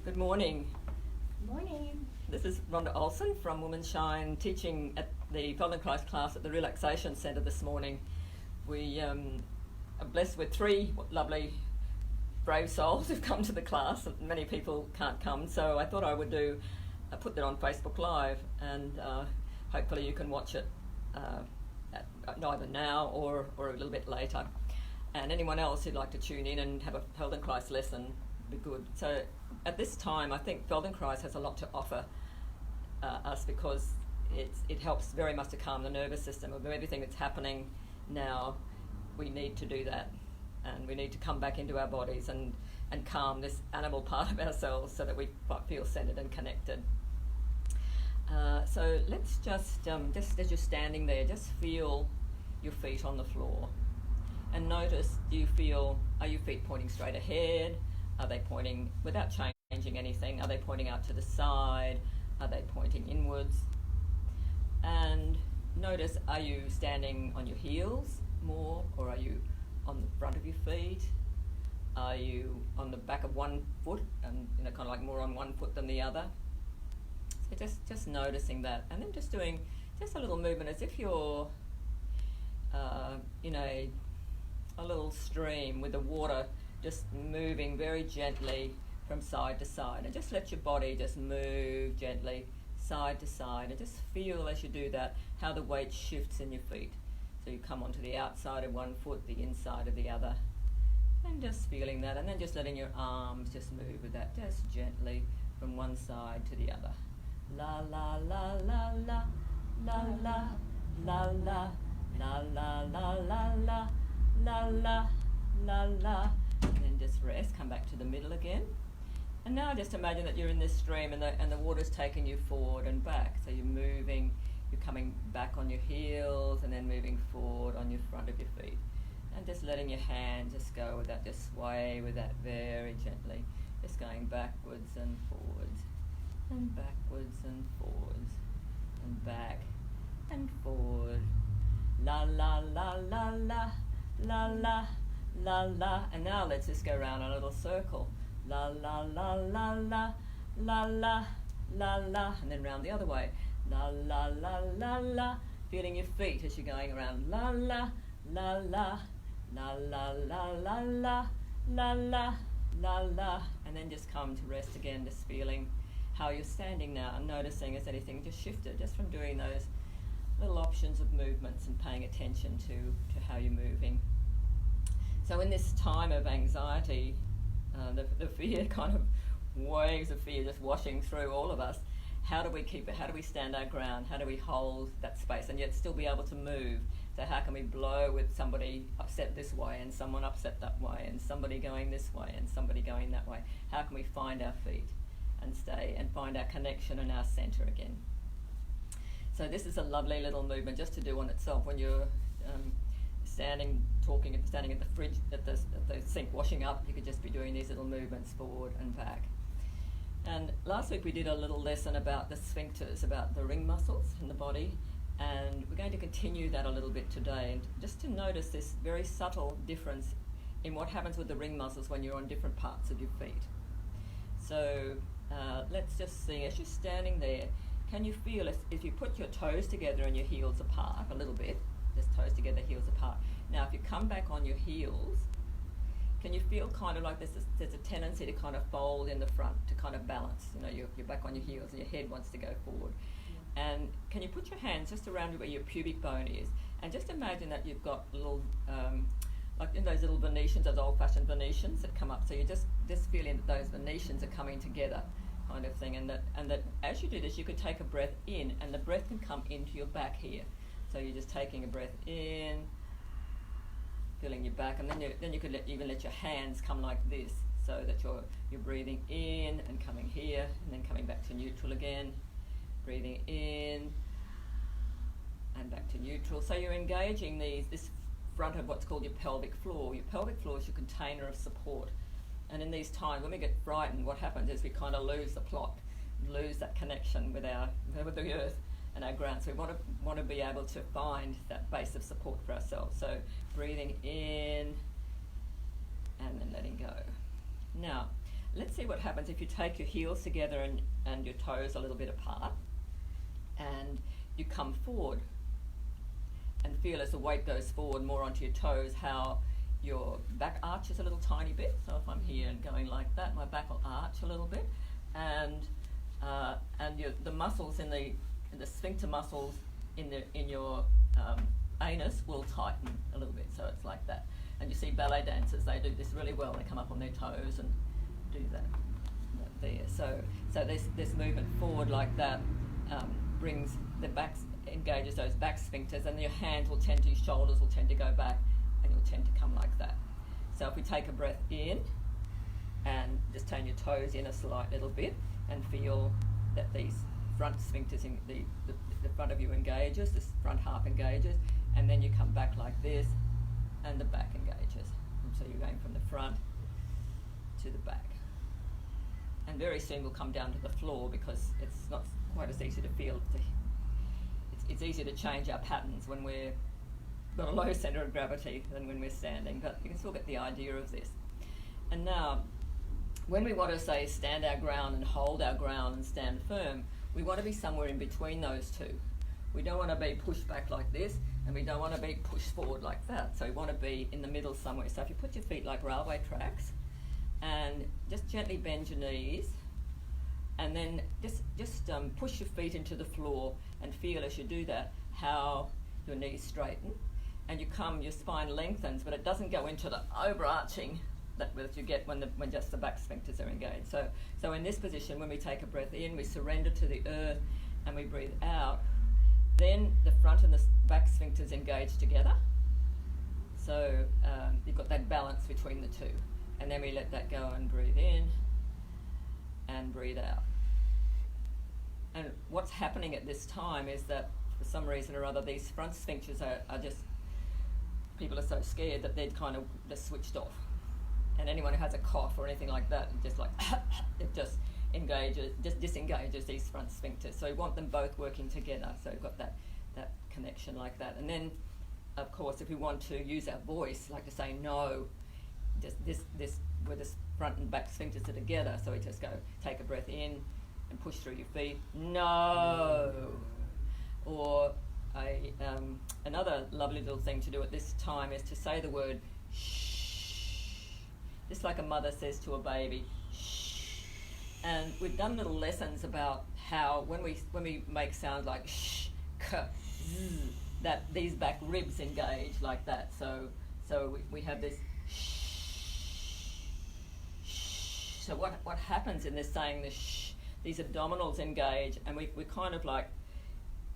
Good morning. Morning. This is Rhonda Ohlson from Women Shine, teaching at the Feldenkrais class at the Relaxation Centre this morning. We are blessed with three lovely, brave souls who've come to the class. Many people can't come, so I thought I would put that on Facebook Live, and hopefully you can watch it either now or a little bit later. And anyone else who'd like to tune in and have a Feldenkrais lesson would be good. So at this time, I think Feldenkrais has a lot to offer us, because it helps very much to calm the nervous system. Of everything that's happening now, we need to do that, and we need to come back into our bodies and calm this animal part of ourselves so that we feel centered and connected. So let's just as you're standing there, just feel your feet on the floor, and notice, are your feet pointing straight ahead? Are they pointing without changing anything? Are they pointing out to the side? Are they pointing inwards? And notice, are you standing on your heels more, or are you on the front of your feet? Are you on the back of one foot and kind of like more on one foot than the other? So just noticing that, and then just doing just a little movement as if you're in a little stream with the water, just moving very gently from side to side, and just let your body just move gently side to side, and just feel as you do that how the weight shifts in your feet. So you come onto the outside of one foot, the inside of the other, and just feeling that, and then just letting your arms just move with that, just gently from one side to the other. La la la la la la la la la la la la la la la la la la, and then just rest. Come back to the middle again, and now just imagine that you're in this stream, and the water's taking you forward and back. So you're moving, you're coming back on your heels, and then moving forward on your front of your feet, and just letting your hands just go with that, just sway with that very gently, just going backwards and forwards, and backwards and forwards, and back and forward. La la la la la la la la la. And now let's just go around a little circle. La la la la la la la la la, and then round the other way. La la la la la. Feeling your feet as you're going around. La la la la la la la la la la la la la, and then just come to rest again, just feeling how you're standing now, and noticing has anything just shifted just from doing those little options of movements and paying attention to how you're moving. So in this time of anxiety, the fear, kind of waves of fear just washing through all of us, how do we keep it? How do we stand our ground? How do we hold that space and yet still be able to move? So how can we blow with somebody upset this way and someone upset that way and somebody going this way and somebody going that way? How can we find our feet and stay and find our connection and our center again? So this is a lovely little movement just to do on itself when you're standing at the fridge, at the sink washing up. You could just be doing these little movements forward and back. And last week we did a little lesson about the sphincters, about the ring muscles in the body, and we're going to continue that a little bit today, and just to notice this very subtle difference in what happens with the ring muscles when you're on different parts of your feet. So let's just see, as you're standing there, can you feel if you put your toes together and your heels apart a little bit, just toes together, heels apart. Now if you come back on your heels, can you feel kind of like there's a tendency to kind of fold in the front to kind of balance? You're back on your heels and your head wants to go forward. Yeah. And can you put your hands just around where your pubic bone is, and just imagine that you've got little, like in those little Venetians, those old-fashioned Venetians that come up. So you're just feeling that those Venetians are coming together, kind of thing. And that as you do this, you could take a breath in, and the breath can come into your back here. So you're just taking a breath in, feeling your back, and then you could even let your hands come like this, so that you're breathing in and coming here, and then coming back to neutral again, breathing in and back to neutral. So you're engaging this front of what's called your pelvic floor. Your pelvic floor is your container of support. And in these times when we get frightened, what happens is we kind of lose the plot, lose that connection with the earth and our ground. So we want to be able to find that base of support for ourselves. So breathing in and then letting go. Now, let's see what happens if you take your heels together and your toes a little bit apart, and you come forward and feel as the weight goes forward more onto your toes how your back arches a little tiny bit. So if I'm here and going like that, my back will arch a little bit, and the muscles in the sphincter muscles in your anus will tighten a little bit. So it's like that. And you see ballet dancers, they do this really well. They come up on their toes and do that there. So this movement forward like that brings the back, engages those back sphincters, and your hands will tend to, your shoulders will tend to go back, and you'll tend to come like that. So if we take a breath in and just turn your toes in a slight little bit and feel that these front sphincters in the front of you engages, this front half engages, and then you come back like this and the back engages. And so you're going from the front to the back. And very soon we'll come down to the floor because it's not quite as easy to feel. It's easier to change our patterns when we've got a low centre of gravity than when we're standing, but you can still get the idea of this. And now, when we want to say stand our ground and hold our ground and stand firm, we want to be somewhere in between those two. We don't want to be pushed back like this, and we don't want to be pushed forward like that. So we want to be in the middle somewhere. So if you put your feet like railway tracks, and just gently bend your knees, and then just push your feet into the floor and feel as you do that how your knees straighten, and your spine lengthens, but it doesn't go into the overarching that you get when just the back sphincters are engaged. So in this position, when we take a breath in, we surrender to the earth and we breathe out. Then the front and the back sphincters engage together. So you've got that balance between the two. And then we let that go and breathe in and breathe out. And what's happening at this time is that for some reason or other, these front sphincters are just, people are so scared that they're kind of just switched off. And anyone who has a cough or anything like that, just like, it just disengages these front sphincters. So we want them both working together. So we've got that connection like that. And then, of course, if we want to use our voice, like to say no, just this where the front and back sphincters are together. So we just go, take a breath in and push through your feet, no. Or another lovely little thing to do at this time is to say the word shh, just like a mother says to a baby, shh. And we've done little lessons about how when we make sounds like shh, k, z, that these back ribs engage like that. So we have this shh. So what happens in this saying the shh, these abdominals engage, and we kind of like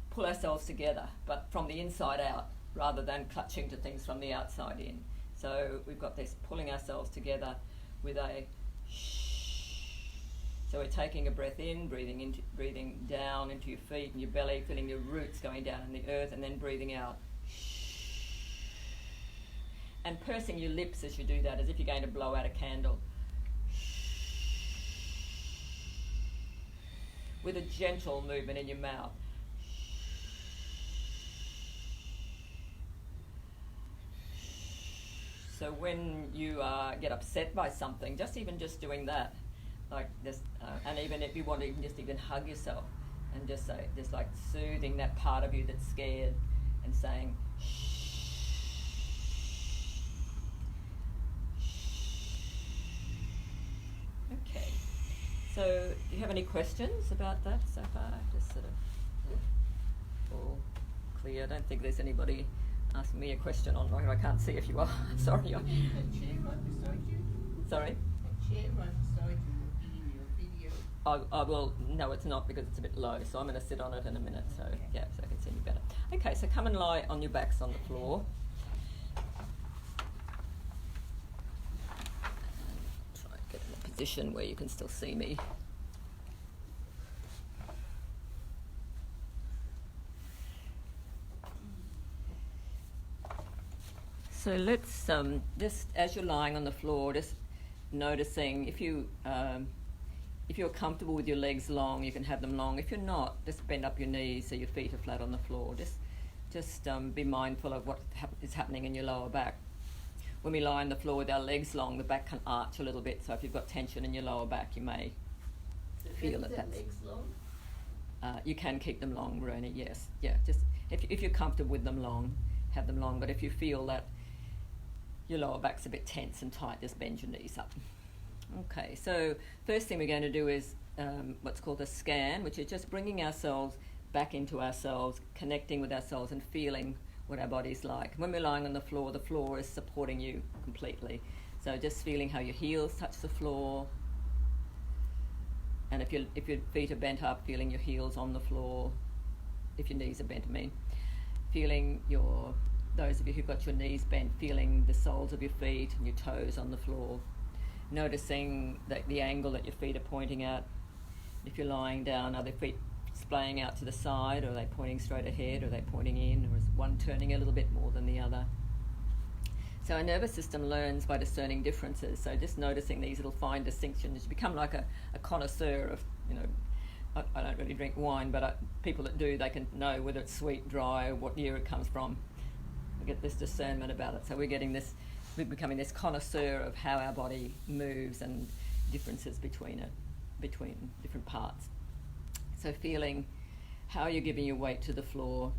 pull ourselves together, but from the inside out rather than clutching to things from the outside in. So we've got this pulling ourselves together with a shh. So we're taking a breath in, breathing down into your feet and your belly, feeling your roots going down in the earth, and then breathing out. Shh. And pursing your lips as you do that, as if you're going to blow out a candle. With a gentle movement in your mouth. So when you get upset by something, just doing that, like this, and even if you want to just even hug yourself and just say, just like soothing that part of you that's scared and saying, shh. Okay. So do you have any questions about that so far? Just sort of all clear. I don't think there's anybody asking me a question online. I can't see if you are. Sorry. A chair right beside you? Sorry? A chair right beside you will be in your video. I will, no it's not because it's a bit low, so I'm going to sit on it in a minute, so okay. Yeah, so I can see you better. Okay, so come and lie on your backs on the floor. Try and get in a position where you can still see me. So let's just as you're lying on the floor, just noticing if you're comfortable with your legs long, you can have them long. If you're not, just bend up your knees so your feet are flat on the floor. Just be mindful of what is happening in your lower back. when we lie on the floor with our legs long, the back can arch a little bit. So if you've got tension in your lower back, you may feel that that's... legs long? You can keep them long, Roni, yes. Yeah, just if you're comfortable with them long, have them long. But if you feel that your lower back's a bit tense and tight, just bend your knees up. Okay, so first thing we're going to do is what's called a scan, which is just bringing ourselves back into ourselves, connecting with ourselves and feeling what our body's like. When we're lying on the floor is supporting you completely. So just feeling how your heels touch the floor. And if your feet are bent up, feeling your heels on the floor. If your knees are bent, feeling those of you who've got your knees bent, feeling the soles of your feet and your toes on the floor. Noticing the angle that your feet are pointing at. If you're lying down, are the feet splaying out to the side, or are they pointing straight ahead, or are they pointing in, or is one turning a little bit more than the other? So our nervous system learns by discerning differences. So just noticing these little fine distinctions, you become like a connoisseur of, I don't really drink wine, but people that do, they can know whether it's sweet, dry, or what year it comes from. We get this discernment about it. So we're becoming this connoisseur of how our body moves and differences between different parts. So feeling how you're giving your weight to the floor,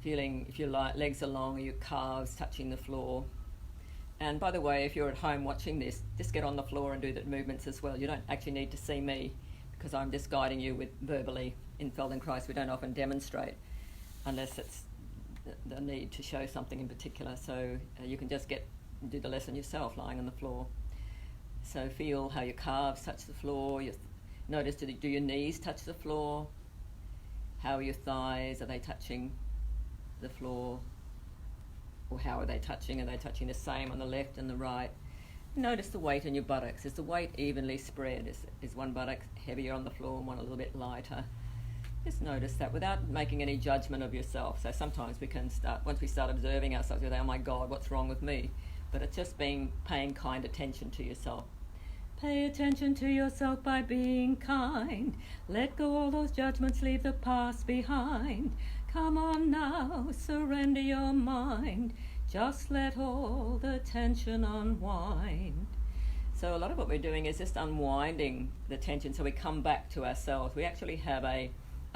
feeling if your legs are long or your calves touching the floor. And by the way, if you're at home watching this, just get on the floor and do the movements as well. You don't actually need to see me, because I'm just guiding you with verbally. In Feldenkrais, we don't often demonstrate unless it's the need to show something in particular. So you can just do the lesson yourself, lying on the floor. So feel how your calves touch the floor. Notice, do your knees touch the floor? How are your thighs? Are they touching the floor? Or how are they touching? Are they touching the same on the left and the right? Notice the weight in your buttocks. Is the weight evenly spread? Is one buttock heavier on the floor and one a little bit lighter? Just notice that without making any judgment of yourself. So sometimes once we start observing ourselves, we say, oh my God, what's wrong with me? But it's just paying kind attention to yourself. Pay attention to yourself by being kind. Let go all those judgments, leave the past behind. Come on now, surrender your mind. Just let all the tension unwind. So a lot of what we're doing is just unwinding the tension so we come back to ourselves. We actually have a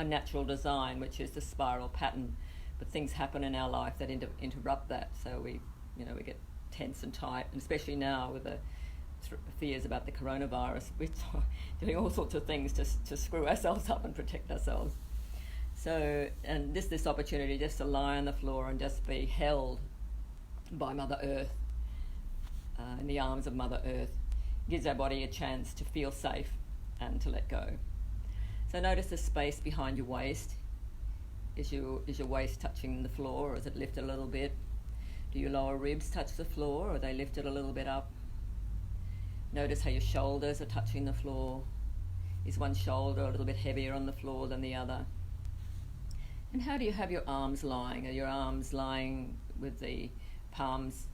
natural design, which is the spiral pattern, but things happen in our life that interrupt that. So we get tense and tight, and especially now with the fears about the coronavirus, we're doing all sorts of things to screw ourselves up and protect ourselves. So, and this opportunity just to lie on the floor and just be held by Mother Earth, in the arms of Mother Earth, gives our body a chance to feel safe and to let go. So notice the space behind your waist. Is your waist touching the floor, or is it lifted a little bit? Do your lower ribs touch the floor, or are they lifted a little bit up? Notice how your shoulders are touching the floor. Is one shoulder a little bit heavier on the floor than the other? And how do you have your arms lying? Are your arms lying with the palms,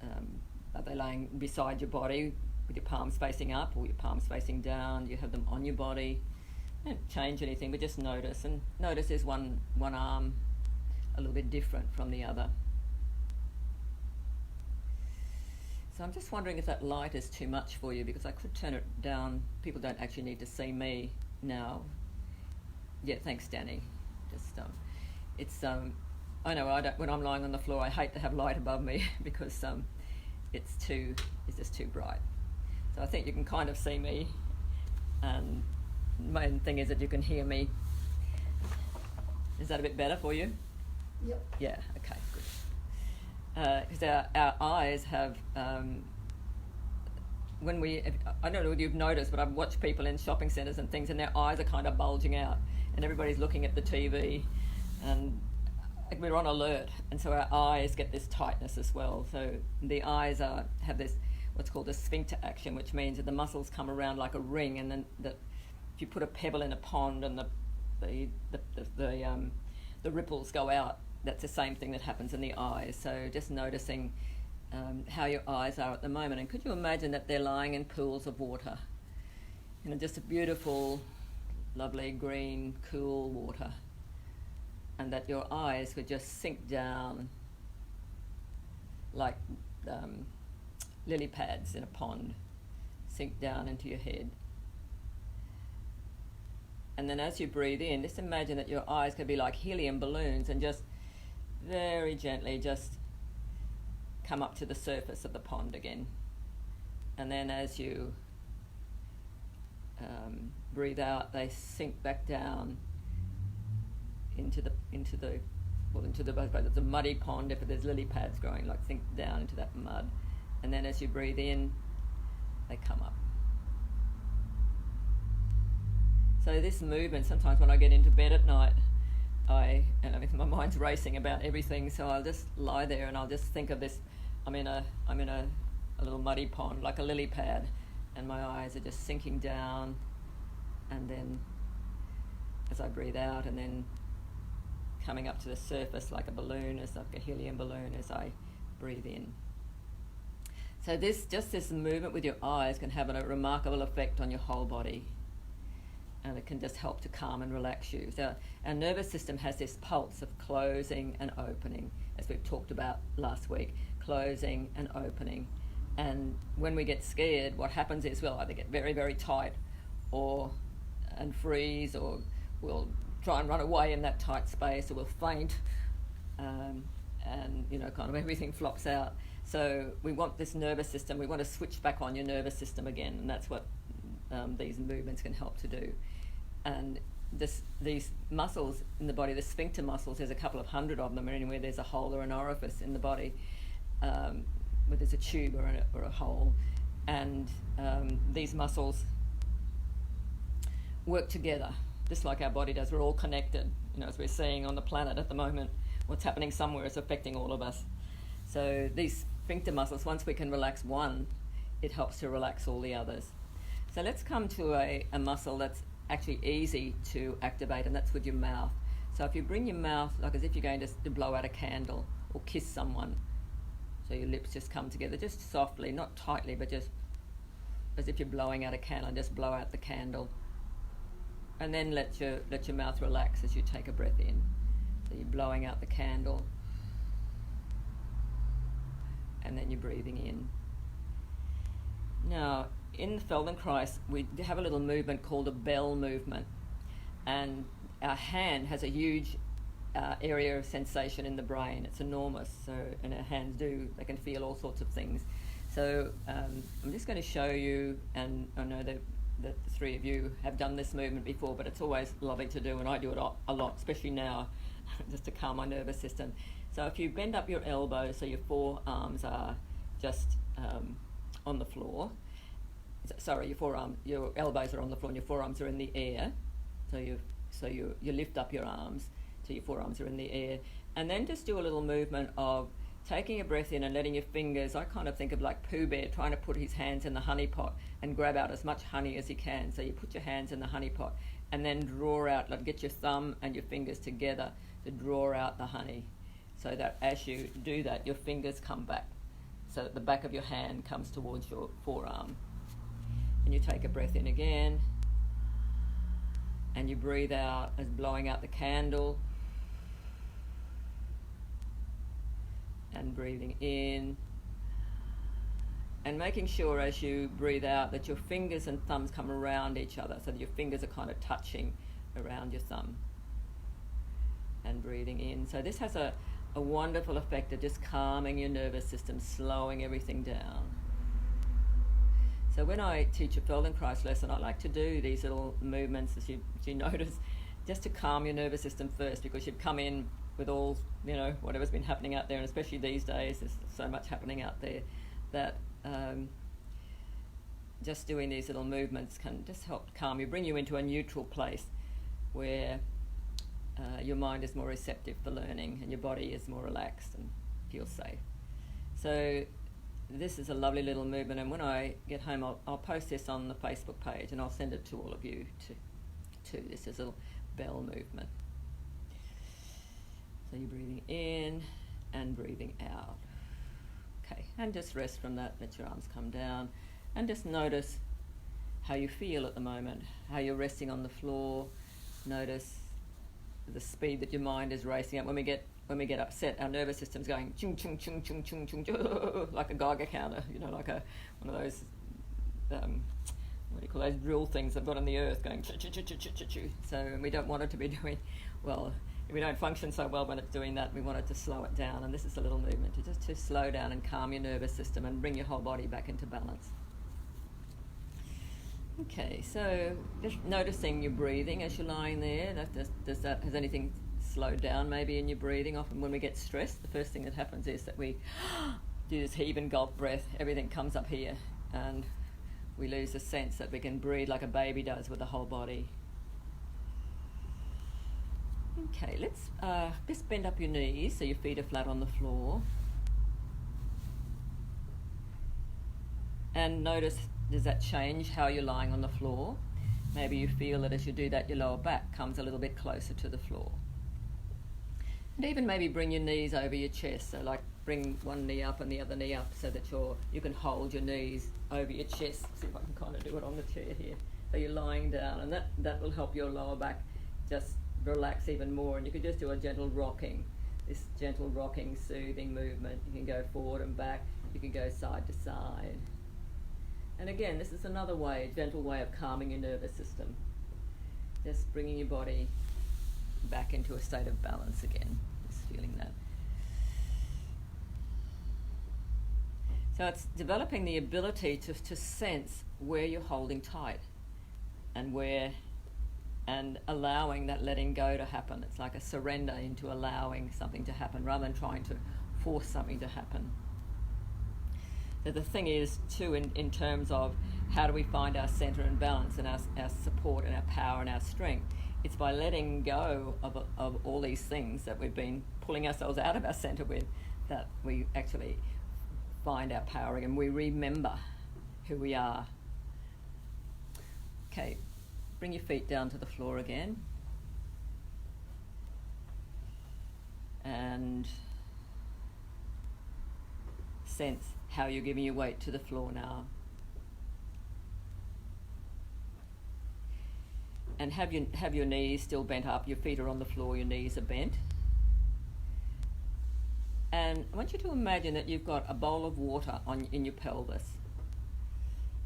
are they lying beside your body with your palms facing up, or your palms facing down? Do you have them on your body? Don't change anything, but just notice. And notice is one arm a little bit different from the other. So I'm just wondering if that light is too much for you, because I could turn it down. People don't actually need to see me now. Yeah, thanks, Danny. I know when I'm lying on the floor, I hate to have light above me because it's just too bright. So I think you can kind of see me, and main thing is that you can hear me. Is that a bit better for you? Yep. Yeah. Okay. Good. Because our eyes have. I don't know if you've noticed, but I've watched people in shopping centres and things, and their eyes are kind of bulging out, and everybody's looking at the TV, and we're on alert, and so our eyes get this tightness as well. So the eyes have this what's called a sphincter action, which means that the muscles come around like a ring, and then if you put a pebble in a pond and the ripples go out, that's the same thing that happens in the eyes. So just noticing how your eyes are at the moment, and could you imagine that they're lying in pools of water, just a beautiful, lovely green, cool water, and that your eyes could just sink down like lily pads in a pond sink down into your head. And then as you breathe in, just imagine that your eyes could be like helium balloons and just very gently just come up to the surface of the pond again. And then as you breathe out, they sink back down into the muddy pond. If there's lily pads growing, like sink down into that mud. And then as you breathe in, they come up. So this movement, sometimes when I get into bed at night, my mind's racing about everything, so I'll just lie there and I'll just think of this. I'm in a little muddy pond, like a lily pad, and my eyes are just sinking down, and then as I breathe out, and then coming up to the surface like a balloon, as like a helium balloon, as I breathe in. So this movement with your eyes can have a remarkable effect on your whole body, and it can just help to calm and relax you. So our nervous system has this pulse of closing and opening, as we've talked about last week, closing and opening. And when we get scared, what happens is we'll either get very, very tight and freeze, or we'll try and run away in that tight space, or we'll faint, and kind of everything flops out. So we want this nervous system, we want to switch back on your nervous system again, and that's what these movements can help to do. And these muscles in the body, the sphincter muscles, there's a couple of hundred of them, or anywhere there's a hole or an orifice in the body, where there's a tube or a hole, and these muscles work together, just like our body does. We're all connected, as we're seeing on the planet at the moment. What's happening somewhere is affecting all of us. So these sphincter muscles, once we can relax one, it helps to relax all the others. So let's come to a muscle that's actually easy to activate, and that's with your mouth. So if you bring your mouth, like as if you're going to blow out a candle or kiss someone, so your lips just come together, just softly, not tightly, but just as if you're blowing out a candle, and just blow out the candle. And then let your mouth relax as you take a breath in. So you're blowing out the candle, and then you're breathing in. Now, in the Feldenkrais, we have a little movement called a bell movement, and our hand has a huge area of sensation in the brain. It's enormous, and our hands they can feel all sorts of things. So I'm just going to show you, and I know that the three of you have done this movement before, but it's always lovely to do, and I do it a lot, especially now, just to calm my nervous system. So if you bend up your elbows so your forearms are just on the floor, your elbows are on the floor and your forearms are in the air. So you lift up your arms so your forearms are in the air, and then just do a little movement of taking a breath in and letting your fingers, I kind of think of like Pooh Bear trying to put his hands in the honey pot and grab out as much honey as he can. So you put your hands in the honey pot and then draw out, like get your thumb and your fingers together to draw out the honey. So that as you do that, your fingers come back, so that the back of your hand comes towards your forearm. And you take a breath in again, and you breathe out as blowing out the candle, and breathing in, and making sure as you breathe out that your fingers and thumbs come around each other, so that your fingers are kind of touching around your thumb, and breathing in. So this has a wonderful effect of just calming your nervous system, slowing everything down. So when I teach a Feldenkrais lesson, I like to do these little movements, as you notice, just to calm your nervous system first, because you've come in with all, whatever's been happening out there, and especially these days, there's so much happening out there, that just doing these little movements can just help calm you, bring you into a neutral place where your mind is more receptive for learning and your body is more relaxed and feels safe. So this is a lovely little movement, and when I get home I'll post this on the Facebook page, and I'll send it to all of you too. This is a little bell movement. So you're breathing in and breathing out. Okay, and just rest from that, let your arms come down, and just notice how you feel at the moment, how you're resting on the floor. Notice the speed that your mind is racing up. When we get when we get upset, our nervous system's going chung chung chung chung chung chung, chung like a Geiger counter, like one of those what do you call those drill things they've got on the earth going chu chu chu chu chu chu chu. So we don't want it to be doing well. If we don't function so well when it's doing that, we want it to slow it down. And this is a little movement to slow down and calm your nervous system and bring your whole body back into balance. Okay, so just noticing your breathing as you're lying there. Has anything slowed down maybe in your breathing? Often when we get stressed, the first thing that happens is that we do this heave and gulp breath. Everything comes up here, and we lose the sense that we can breathe like a baby does with the whole body. Okay, let's just bend up your knees so your feet are flat on the floor. And notice, does that change how you're lying on the floor? Maybe you feel that as you do that, your lower back comes a little bit closer to the floor. And even maybe bring your knees over your chest, so like bring one knee up and the other knee up so that you can hold your knees over your chest. See if I can kind of do it on the chair here. So you're lying down, and that will help your lower back just relax even more. And you can just do a gentle rocking, this gentle rocking, soothing movement. You can go forward and back, you can go side to side. And again, this is another way, gentle way of calming your nervous system. Just bringing your body back into a state of balance again. Just feeling that. So it's developing the ability to sense where you're holding tight and allowing that letting go to happen. It's like a surrender into allowing something to happen rather than trying to force something to happen. So the thing is, too, in terms of how do we find our centre and balance and our support and our power and our strength, it's by letting go of all these things that we've been pulling ourselves out of our centre with, that we actually find our power again. We remember who we are. Okay, bring your feet down to the floor again. And sense how you're giving your weight to the floor now. And have your knees still bent up. Your feet are on the floor, your knees are bent. And I want you to imagine that you've got a bowl of water in your pelvis.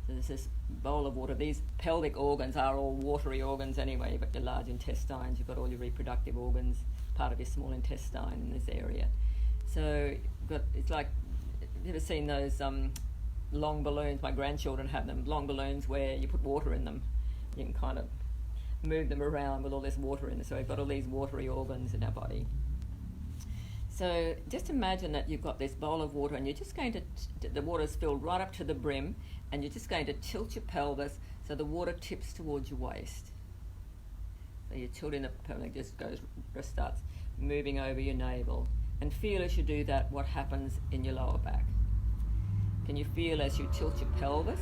So there's this bowl of water. These pelvic organs are all watery organs anyway. You've got your large intestines, you've got all your reproductive organs, part of your small intestine in this area. So it's like, you've ever seen those long balloons? My grandchildren have them, long balloons where you put water in them. You can kind of move them around with all this water in them. So we've got all these watery organs in our body. So just imagine that you've got this bowl of water and you're just going to, the water's filled right up to the brim, and you're just going to tilt your pelvis so the water tips towards your waist. So you're tilting the pelvis, just starts moving over your navel. And feel as you do that what happens in your lower back. Can you feel as you tilt your pelvis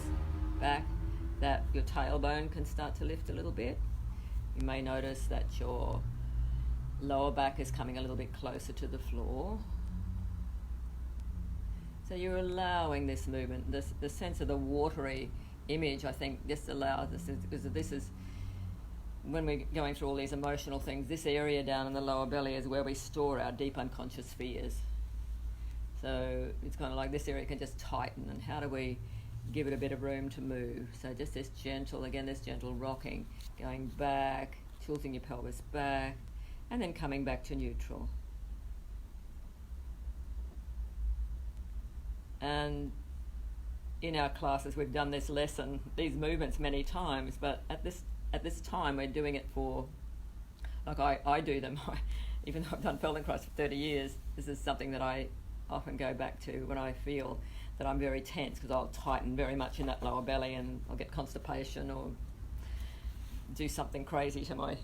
back that your tailbone can start to lift a little bit? You may notice that your lower back is coming a little bit closer to the floor. So you're allowing this movement, the sense of the watery image, I think, just allows us, because this is, when we're going through all these emotional things, this area down in the lower belly is where we store our deep unconscious fears. So it's kind of like this area can just tighten, and how do we give it a bit of room to move? So just this gentle rocking, going back, tilting your pelvis back, and then coming back to neutral. And in our classes we've done this lesson, these movements many times, but at this time we're doing it for, like I do them, even though I've done Feldenkrais for 30 years, this is something that I often go back to when I feel that I'm very tense, because I'll tighten very much in that lower belly and I'll get constipation or do something crazy to my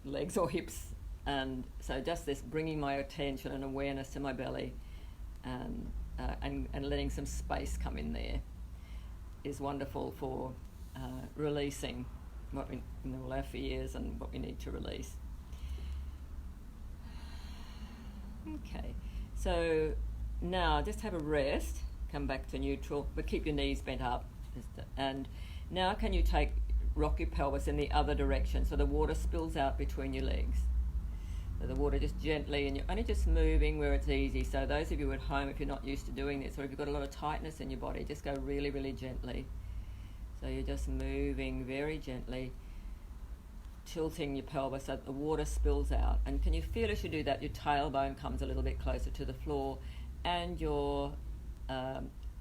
legs or hips. And so just this bringing my attention and awareness to my belly and letting some space come in there is wonderful for releasing all our fears and what we need to release. Okay, so now just have a rest, come back to neutral, but keep your knees bent up. And now can you rock your pelvis in the other direction so the water spills out between your legs. So the water just gently, and you're only just moving where it's easy. So those of you at home, if you're not used to doing this, or if you've got a lot of tightness in your body, just go really, really gently. So you're just moving very gently, tilting your pelvis so that the water spills out. And can you feel as you do that, your tailbone comes a little bit closer to the floor, and your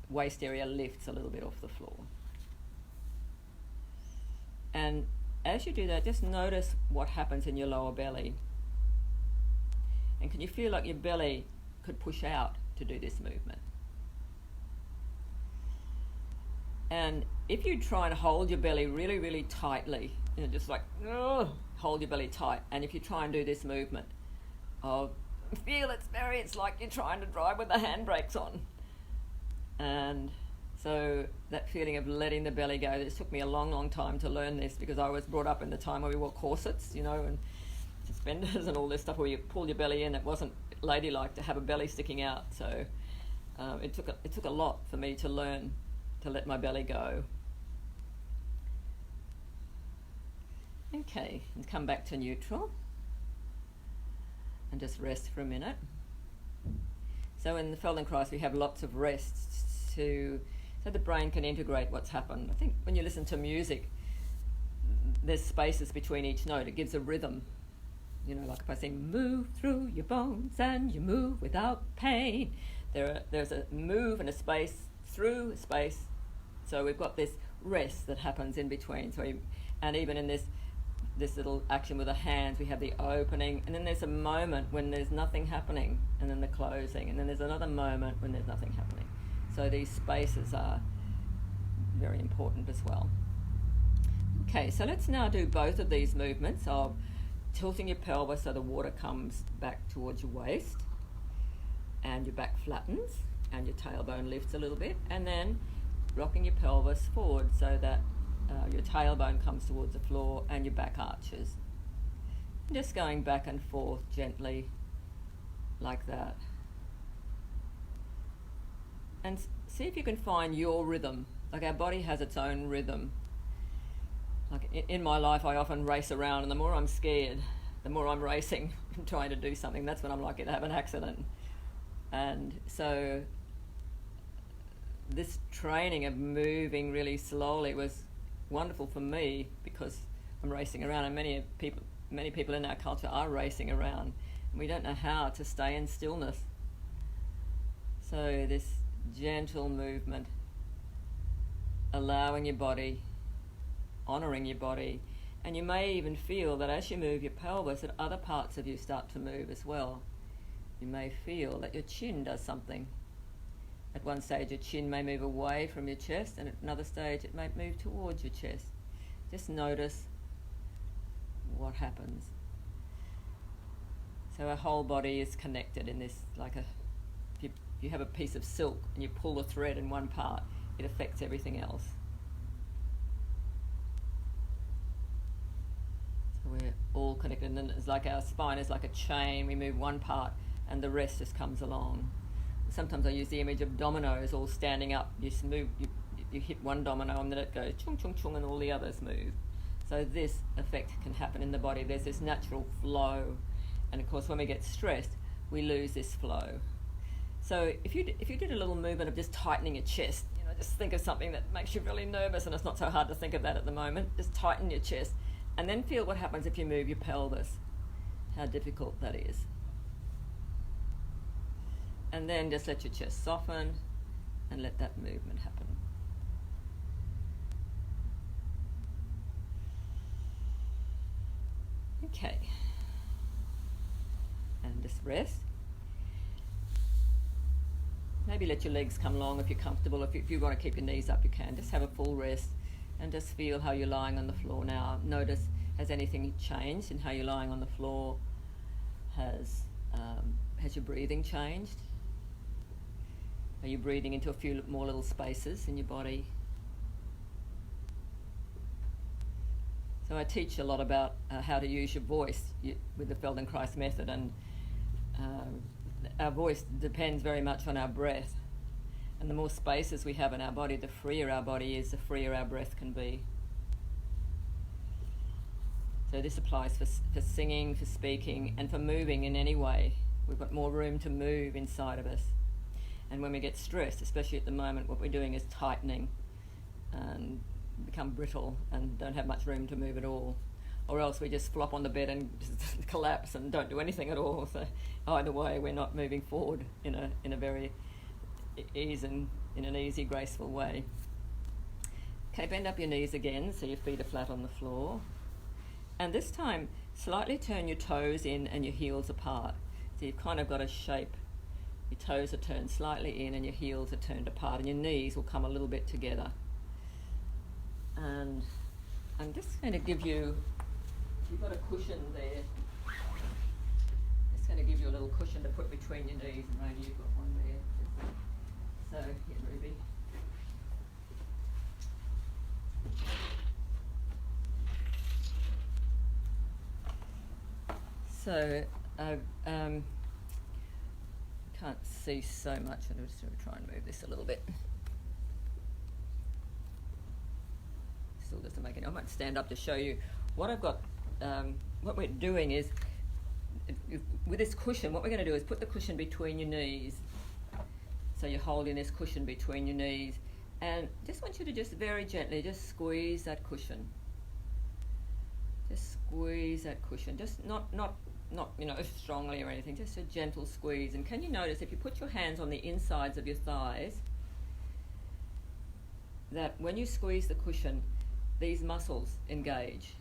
waist area lifts a little bit off the floor. And as you do that, just notice what happens in your lower belly. And can you feel like your belly could push out to do this movement? And if you try and hold your belly really, really tightly, you know, just like, hold your belly tight. And if you try and do this movement, it's like you're trying to drive with the handbrakes on. And so that feeling of letting the belly go, this took me a long, long time to learn this, because I was brought up in the time where we wore corsets, you know, and suspenders and all this stuff where you pull your belly in. It wasn't ladylike to have a belly sticking out. So it took a lot for me to learn to let my belly go. Okay, and come back to neutral and just rest for a minute. So in the Feldenkrais we have lots of rests so the brain can integrate what's happened. I think when you listen to music, there's spaces between each note. It gives a rhythm. You know, like if I sing, move through your bones and you move without pain. There's a move and a space, through a space. So we've got this rest that happens in between. And even in this little action with the hands, we have the opening, and then there's a moment when there's nothing happening, and then the closing, and then there's another moment when there's nothing happening. So these spaces are very important as well. Okay, so let's now do both of these movements of tilting your pelvis so the water comes back towards your waist, and your back flattens, and your tailbone lifts a little bit, and then rocking your pelvis forward so that your tailbone comes towards the floor and your back arches. Just going back and forth gently like that. And see if you can find your rhythm. Like our body has its own rhythm. Like in my life I often race around, and the more I'm scared, the more I'm racing and trying to do something. That's when I'm likely to have an accident. And so this training of moving really slowly was wonderful for me, because I'm racing around, and many people in our culture are racing around, and we don't know how to stay in stillness. So this gentle movement, allowing your body, honouring your body, and you may even feel that as you move your pelvis that other parts of you start to move as well. You may feel that your chin does something. At one stage your chin may move away from your chest, and at another stage it may move towards your chest. Just notice what happens. So our whole body is connected in this, like if you have a piece of silk and you pull the thread in one part, it affects everything else. So we're all connected, and then it's like our spine is like a chain. We move one part and the rest just comes along. Sometimes I use the image of dominoes all standing up. You move, you hit one domino and then it goes chung chung chung and all the others move. So this effect can happen in the body. There's this natural flow, and of course when we get stressed we lose this flow. So if you did a little movement of just tightening your chest, you know, just think of something that makes you really nervous, and it's not so hard to think of that at the moment. Just tighten your chest, and then feel what happens if you move your pelvis. How difficult that is. And then just let your chest soften and let that movement happen. Okay. And just rest. Maybe let your legs come long if you're comfortable. If you want to keep your knees up, you can. Just have a full rest and just feel how you're lying on the floor now. Notice, has anything changed in how you're lying on the floor? Has your breathing changed? Are you breathing into a few more little spaces in your body? So I teach a lot about how to use your voice with the Feldenkrais method, and our voice depends very much on our breath. And the more spaces we have in our body, the freer our body is, the freer our breath can be. So this applies for singing, for speaking, and for moving in any way. We've got more room to move inside of us. And when we get stressed, especially at the moment, what we're doing is tightening and become brittle and don't have much room to move at all. Or else we just flop on the bed and just collapse and don't do anything at all. So either way, we're not moving forward in a very in an easy, graceful way. Okay, bend up your knees again so your feet are flat on the floor. And this time, slightly turn your toes in and your heels apart. So you've kind of got a shape. Your toes are turned slightly in and your heels are turned apart, and your knees will come a little bit together. And I'm just going to give you, you've got a cushion there. Just going to give you a little cushion to put between your knees, and maybe you've got one there. So, here, Ruby. So, I can't see so much. I'm just going to try and move this a little bit. Still doesn't make it. I might stand up to show you what I've got. What we're doing is, with this cushion, what we're going to do is put the cushion between your knees. So you're holding this cushion between your knees, and just want you to just very gently just squeeze that cushion. Just squeeze that cushion. Just not strongly or anything. Just a gentle squeeze. And can you notice if you put your hands on the insides of your thighs, that when you squeeze the cushion, these muscles engage.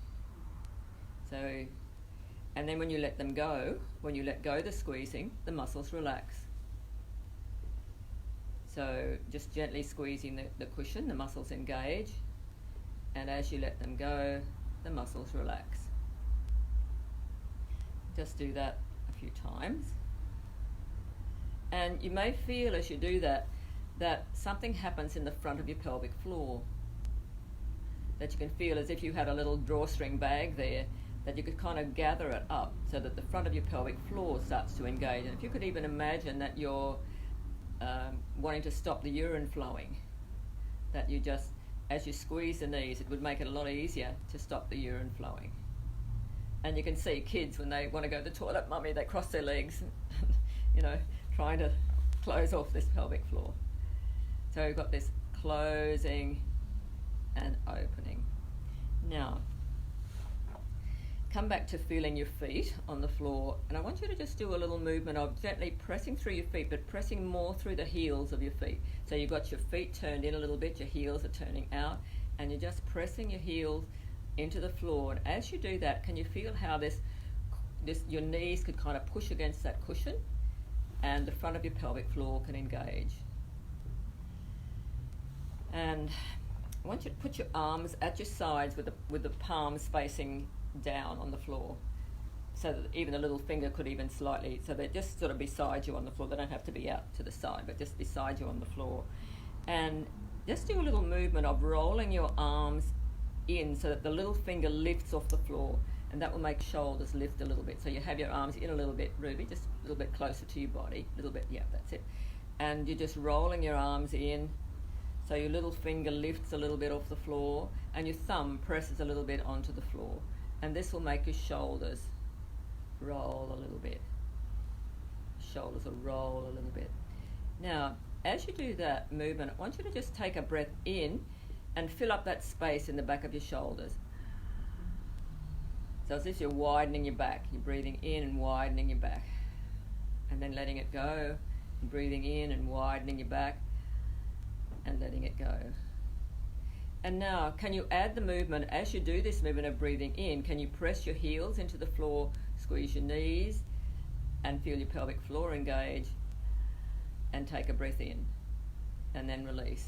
So, and then when you let them go, when you let go the squeezing, the muscles relax. So just gently squeezing the cushion, the muscles engage, and as you let them go, the muscles relax. Just do that a few times. And you may feel as you do that, that something happens in the front of your pelvic floor. That you can feel as if you had a little drawstring bag there, that you could kind of gather it up so that the front of your pelvic floor starts to engage. And if you could even imagine that you're wanting to stop the urine flowing, that you just, as you squeeze the knees, it would make it a lot easier to stop the urine flowing. And you can see kids when they want to go to the toilet, mummy, they cross their legs, trying to close off this pelvic floor. So we've got this closing and opening. Now, come back to feeling your feet on the floor, and I want you to just do a little movement of gently pressing through your feet, but pressing more through the heels of your feet. So you've got your feet turned in a little bit, your heels are turning out, and you're just pressing your heels into the floor. And as you do that, can you feel how your knees could kind of push against that cushion, and the front of your pelvic floor can engage. And I want you to put your arms at your sides with the palms facing down on the floor, so that even the little finger could even slightly, so they're just sort of beside you on the floor. They don't have to be out to the side, but just beside you on the floor. And just do a little movement of rolling your arms in so that the little finger lifts off the floor, and that will make shoulders lift a little bit. So you have your arms in a little bit, Ruby, just a little bit closer to your body, a little bit, yeah, that's it. And you're just rolling your arms in, so your little finger lifts a little bit off the floor, and your thumb presses a little bit onto the floor. And this will make your shoulders roll a little bit. Shoulders will roll a little bit. Now, as you do that movement, I want you to just take a breath in and fill up that space in the back of your shoulders. So as if you're widening your back. You're breathing in and widening your back. And then letting it go. And breathing in and widening your back. And letting it go. And now, can you add the movement, as you do this movement of breathing in, can you press your heels into the floor, squeeze your knees, and feel your pelvic floor engage, and take a breath in, and then release.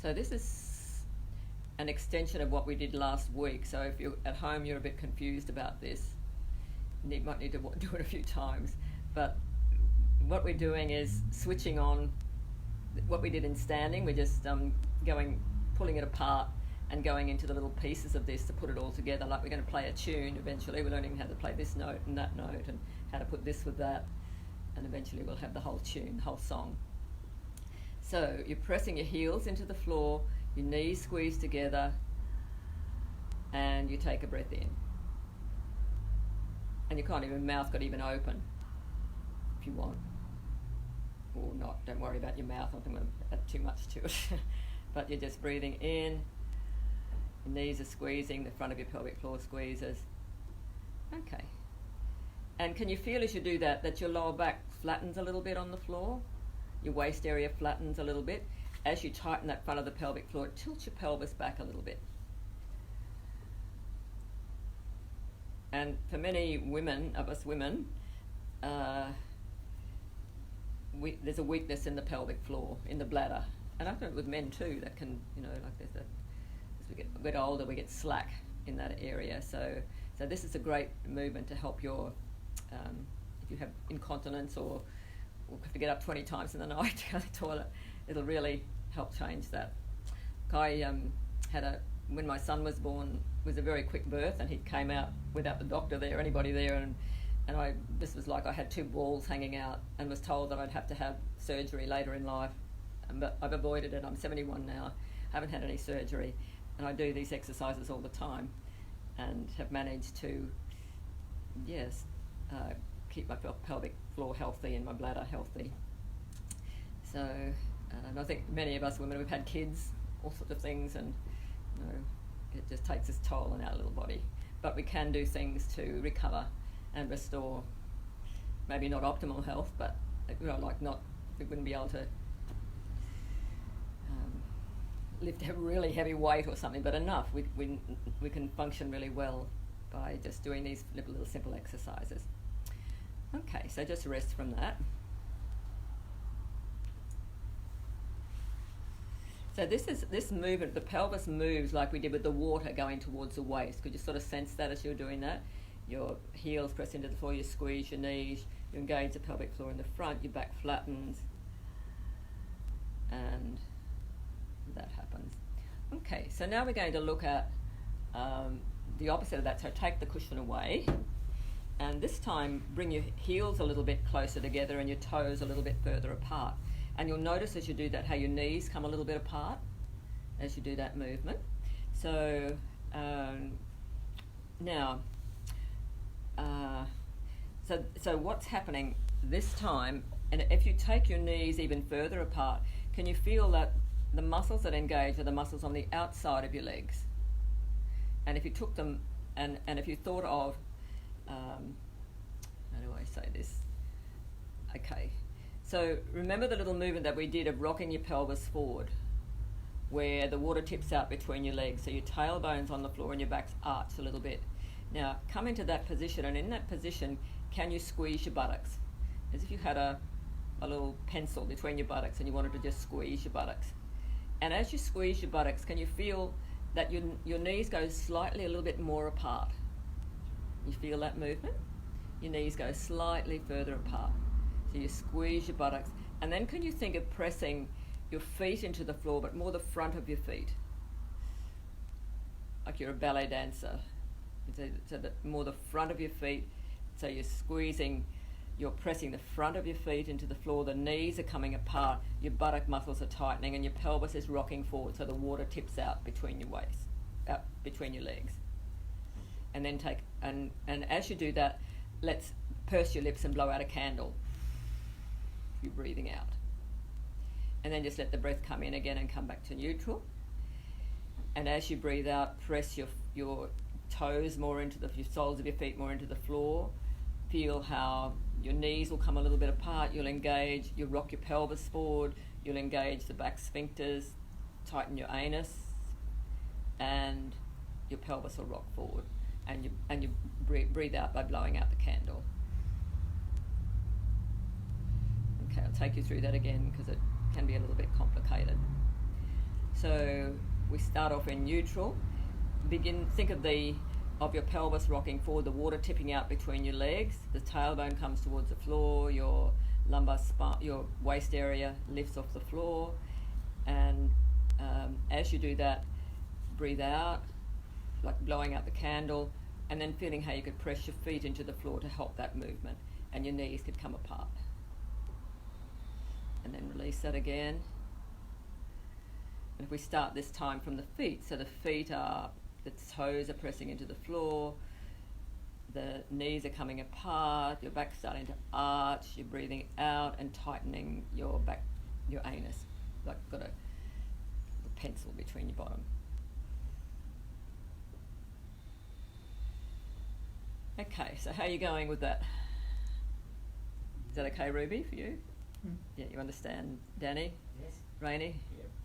So this is an extension of what we did last week, so if you're at home, you're a bit confused about this, you might need to do it a few times, but what we're doing is switching on what we did in standing. We're just pulling it apart and going into the little pieces of this to put it all together. Like we're going to play a tune eventually. We're learning how to play this note and that note and how to put this with that. And eventually we'll have the whole tune, the whole song. So you're pressing your heels into the floor, your knees squeeze together, and you take a breath in. And you can't even, mouth got even open if you want. Or not, don't worry about your mouth, I don't want to add too much to it. But you're just breathing in, your knees are squeezing, the front of your pelvic floor squeezes. Okay. And can you feel as you do that, that your lower back flattens a little bit on the floor? Your waist area flattens a little bit. As you tighten that front of the pelvic floor, it tilts your pelvis back a little bit. And for many women, of us women, there's a weakness in the pelvic floor, in the bladder. And I think with men too, that can, you know, like as we get older, we get slack in that area. So this is a great movement to help your, if you have incontinence or have to get up 20 times in the night to go to the toilet, it'll really help change that. I when my son was born, it was a very quick birth, and he came out without the doctor there, anybody there, and this was like I had two balls hanging out and was told that I'd have to have surgery later in life. But I've avoided it. I'm 71 now, haven't had any surgery, and I do these exercises all the time and have managed to, keep my pelvic floor healthy and my bladder healthy. So, and I think many of us women, we've had kids, all sorts of things, and you know, it just takes its toll on our little body. But we can do things to recover and restore, maybe not optimal health, but you know, like we wouldn't be able to lift a really heavy weight or something, but enough. We can function really well by just doing these little simple exercises. Okay, so just rest from that. So this movement, the pelvis moves like we did with the water going towards the waist. Could you sort of sense that as you're doing that? Your heels press into the floor, you squeeze your knees, you engage the pelvic floor in the front, your back flattens, and that happens. Okay, so now we're going to look at the opposite of that. So take the cushion away, and this time bring your heels a little bit closer together and your toes a little bit further apart. And you'll notice as you do that how your knees come a little bit apart as you do that movement. So now, so what's happening this time, and if you take your knees even further apart, can you feel that the muscles that engage are the muscles on the outside of your legs? And if you took them, and if you thought of, how do I say this? Okay. So remember the little movement that we did of rocking your pelvis forward, where the water tips out between your legs, so your tailbone's on the floor and your back's arched a little bit. Now come into that position, and in that position, can you squeeze your buttocks? As if you had a little pencil between your buttocks and you wanted to just squeeze your buttocks. And as you squeeze your buttocks, can you feel that your knees go slightly a little bit more apart? You feel that movement? Your knees go slightly further apart. So you squeeze your buttocks, and then can you think of pressing your feet into the floor, but more the front of your feet, like you're a ballet dancer. So that more the front of your feet. So you're pressing the front of your feet into the floor. The knees are coming apart. Your buttock muscles are tightening, and your pelvis is rocking forward. So the water tips out between your waist, out between your legs. And then and as you do that, let's purse your lips and blow out a candle. You're breathing out, and then just let the breath come in again and come back to neutral. And as you breathe out, press your toes more into your soles of your feet more into the floor. Feel how your knees will come a little bit apart. You'll rock your pelvis forward. You'll engage the back sphincters, tighten your anus, and your pelvis will rock forward. And you breathe out by blowing out the candle. Okay, I'll take you through that again because it can be a little bit complicated. So we start off in neutral. Think of your pelvis rocking forward, the water tipping out between your legs, the tailbone comes towards the floor, your lumbar spine, your waist area lifts off the floor, and as you do that, breathe out, like blowing out the candle, and then feeling how you could press your feet into the floor to help that movement, and your knees could come apart. And then release that again. And if we start this time from the feet, so the feet are the toes are pressing into the floor, the knees are coming apart, your back's starting to arch, you're breathing out and tightening your back, your anus, like you've got a pencil between your bottom. Okay, so how are you going with that? Is that okay, Ruby, for you? Yeah, you understand, Danny? Yes. Rainey?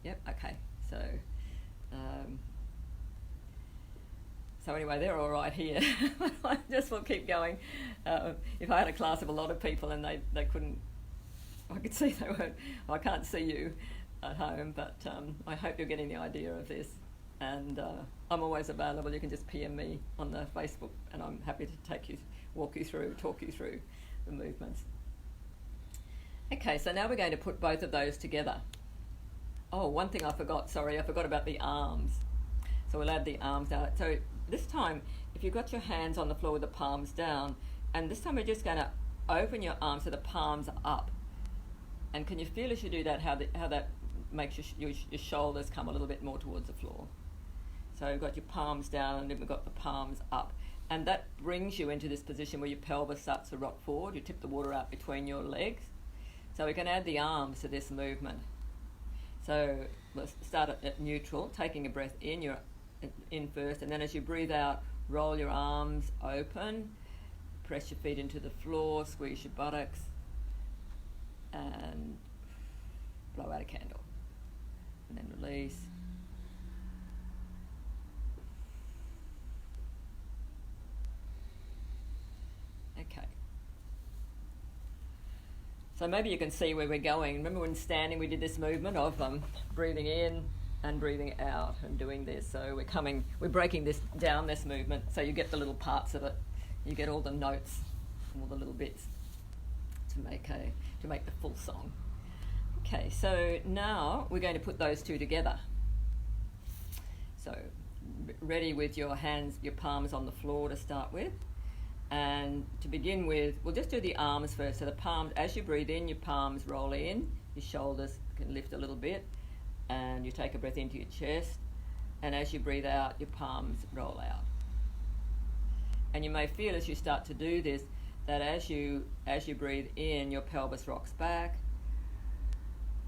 Yep. Okay. So anyway, they're all right here. I just will keep going. If I had a class of a lot of people and they couldn't, I could see they weren't. I can't see you at home, but I hope you're getting the idea of this. And I'm always available. You can just PM me on the Facebook, and I'm happy to walk you through, talk you through the movements. Okay, so now we're going to put both of those together. Oh, one thing I forgot. Sorry, I forgot about the arms. So we'll add the arms out. So this time, if you've got your hands on the floor with the palms down, and this time we're just going to open your arms so the palms are up. And can you feel as you do that how that makes your shoulders come a little bit more towards the floor? So you've got your palms down and then we've got the palms up. And that brings you into this position where your pelvis starts to rock forward. You tip the water out between your legs. So we can add the arms to this movement. So let's start at neutral, taking a breath in. You're in first, and then as you breathe out, roll your arms open, press your feet into the floor, squeeze your buttocks, and blow out a candle. And then release. Okay. So maybe you can see where we're going. Remember when standing we did this movement of breathing in and breathing out and doing this. So we're breaking this down, this movement, so you get the little parts of it. You get all the notes, all the little bits to make the full song. Okay, so now we're going to put those two together. So ready with your hands, your palms on the floor to start with. And to begin with, we'll just do the arms first. So the palms, as you breathe in, your palms roll in, your shoulders can lift a little bit, and you take a breath into your chest. And as you breathe out, your palms roll out. And you may feel as you start to do this, that as you breathe in, your pelvis rocks back.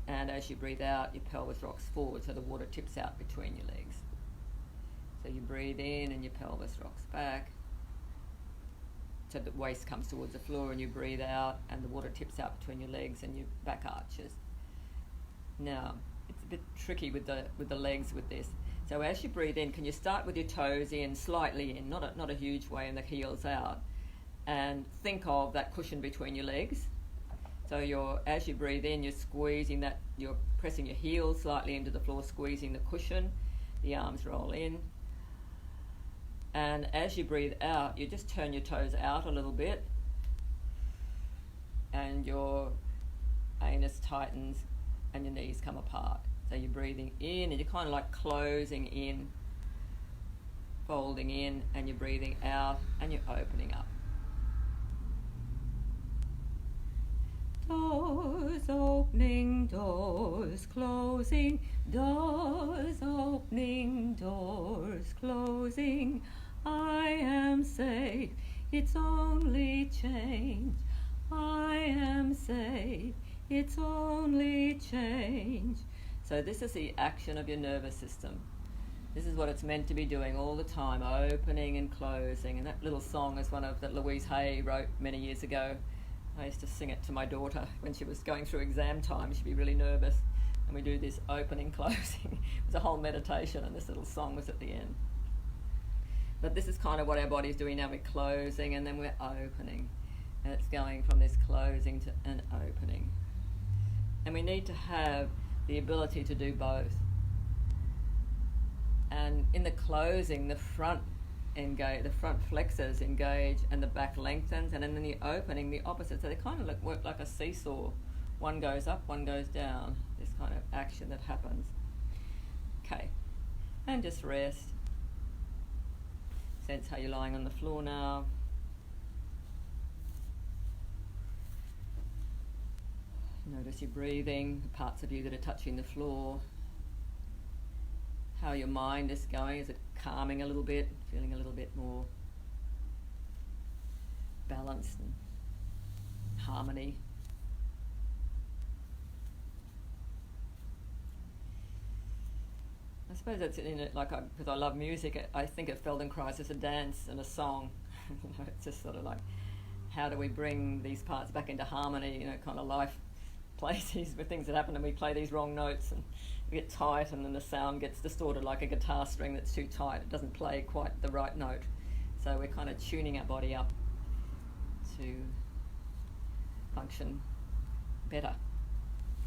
And as you breathe out, your pelvis rocks forward, so the water tips out between your legs. So you breathe in and your pelvis rocks back. So the waist comes towards the floor, and you breathe out and the water tips out between your legs and your back arches. Now, it's a bit tricky with the legs with this. So as you breathe in, can you start with your toes in, slightly in, not a huge way, and the heels out, and think of that cushion between your legs. So as you breathe in, you're squeezing that, you're pressing your heels slightly into the floor, squeezing the cushion, the arms roll in. And as you breathe out, you just turn your toes out a little bit, and your anus tightens and your knees come apart. So you're breathing in and you're kind of like closing in, folding in, and you're breathing out and you're opening up. Doors opening, doors closing, doors opening, doors closing. I am safe, it's only change. I am safe, it's only change. So this is the action of your nervous system. This is what it's meant to be doing all the time, opening and closing. And that little song is one that Louise Hay wrote many years ago. I used to sing it to my daughter when she was going through exam time. She'd be really nervous. And we do this opening, closing. It was a whole meditation, and this little song was at the end. But this is kind of what our body's doing now. We're closing and then we're opening. And it's going from this closing to an opening. And we need to have the ability to do both. And in the closing, the front flexors engage and the back lengthens, and then in the opening, the opposite. So they kind of work like a seesaw. One goes up, one goes down. This kind of action that happens. Okay, and just rest. Sense how you're lying on the floor now. Notice your breathing, the parts of you that are touching the floor. how your mind is going. Is it calming a little bit, feeling a little bit more balanced and harmony? I suppose that's in it, like, because I love music, I think of Feldenkrais as a dance and a song. It's just sort of like, how do we bring these parts back into harmony? Kind of life plays these things that happen, and we play these wrong notes and we get tight, and then the sound gets distorted like a guitar string that's too tight. It doesn't play quite the right note. So we're kind of tuning our body up to function better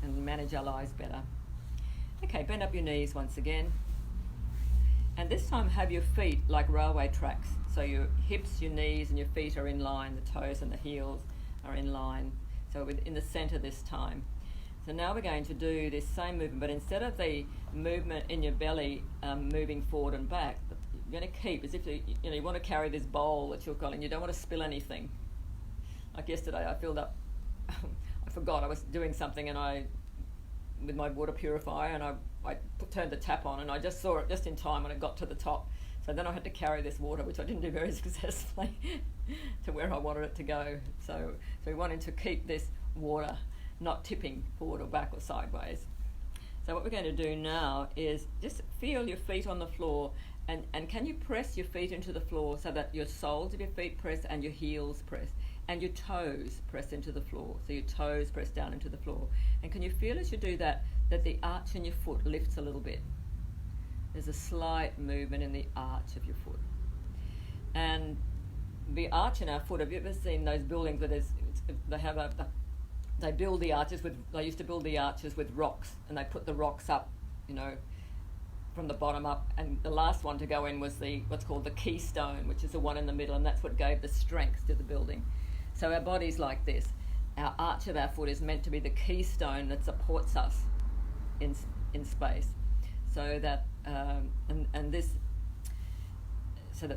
and manage our lives better. Okay, bend up your knees once again. And this time have your feet like railway tracks. So your hips, your knees and your feet are in line, the toes and the heels are in line. So in the center this time. So now we're going to do this same movement, but instead of the movement in your belly moving forward and back, you're going to keep as if you want to carry this bowl that you've got and you don't want to spill anything. Like yesterday I filled up, I forgot I was doing something with my water purifier, and I turned the tap on, and I just saw it just in time when it got to the top. So then I had to carry this water, which I didn't do very successfully, to where I wanted it to go. So we wanted to keep this water not tipping forward or back or sideways. So what we're going to do now is just feel your feet on the floor, and can you press your feet into the floor so that your soles of your feet press and your heels press, and your toes press into the floor. So your toes press down into the floor. And can you feel as you do that the arch in your foot lifts a little bit? There's a slight movement in the arch of your foot. And the arch in our foot, have you ever seen those buildings where they build the arches they used to build the arches with rocks, and they put the rocks up, from the bottom up, and the last one to go in was what's called the keystone, which is the one in the middle, and that's what gave the strength to the building. So our body's like this. Our arch of our foot is meant to be the keystone that supports us in space. So that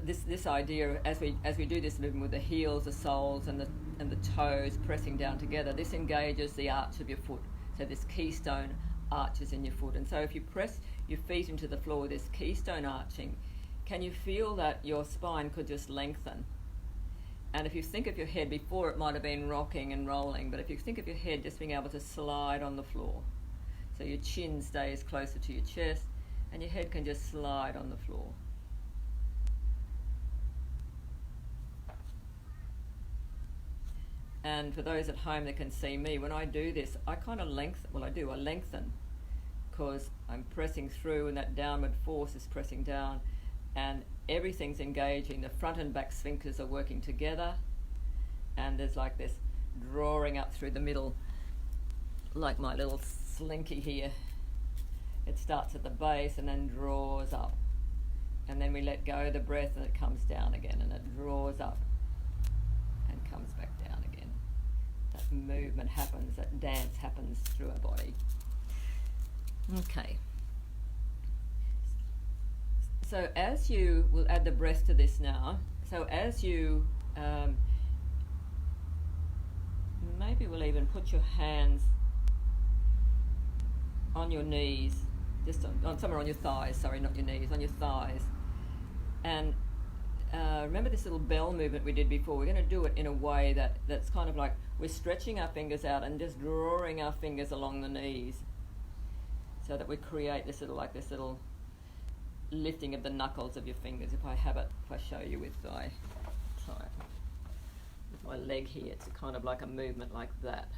this idea, as we do this movement with the heels, the soles, and the toes pressing down together, this engages the arch of your foot. So this keystone arches in your foot. And so if you press your feet into the floor with this keystone arching, can you feel that your spine could just lengthen? And if you think of your head, before it might have been rocking and rolling, but if you think of your head just being able to slide on the floor, so your chin stays closer to your chest and your head can just slide on the floor. And for those at home that can see me, when I do this, I kind of I lengthen, because I'm pressing through and that downward force is pressing down, and everything's engaging. The front and back sphincters are working together, and there's like this drawing up through the middle, like my little slinky here. It starts at the base and then draws up, and then we let go of the breath and it comes down again, and it draws up and comes back down again. That movement happens, that dance happens through our body. Okay. So as you will add the breath to this now, so as you maybe we'll even put your hands on your knees, just on somewhere on your thighs, sorry, not your knees, on your thighs. And remember this little bell movement we did before? We're going to do it in a way that's kind of like we're stretching our fingers out and just drawing our fingers along the knees, so that we create this little lifting of the knuckles of your fingers. If I show you with my leg here, it's kind of like a movement like that.